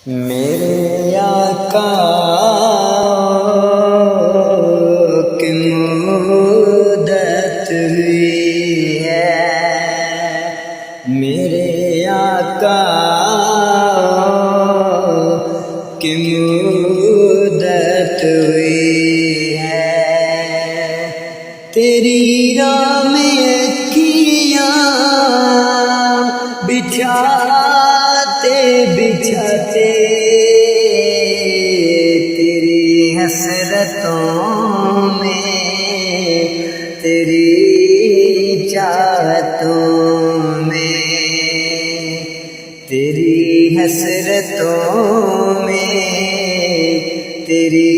میرے آقا کی مدت ہوئی ہے، میرے آقا کی مدت ہوئی ہے، تیری راہ میں کیاں بچھاتے بچھاتے تیری حسرتوں میں، تیری چاہتوں میں، تیری حسرتوں میں، تیری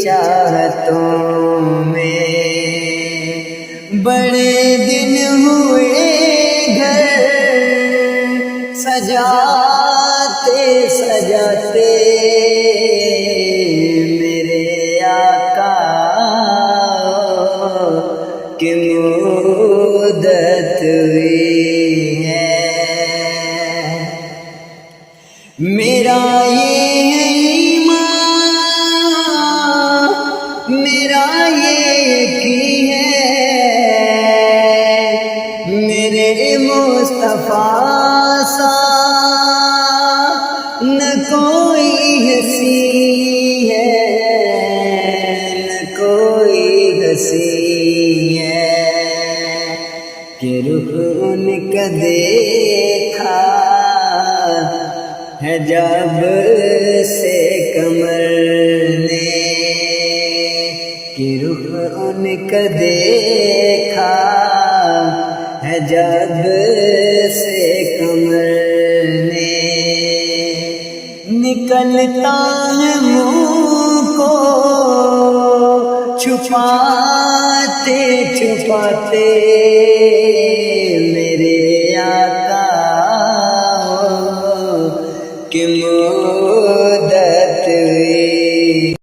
چاہتوں میں، بڑے دن ہوئے گھر سجاتے سجاتے، میرے آقا کی مدت ہوئی ہے، میرا یہ ایمان میرا یہ یقین ہے، میرے مصطفیٰ سا نہ کوئی ہنسی ہے، نہ کوئی ہنسی ہے، کہ رخ ان کا دیکھا ہے جب سے قمر نے، کہ رخ ان کا دیکھا ہے جب سے قمر نے، نکلتا ہے منہ کو چھپاتے چھپاتے، میرے آقا کی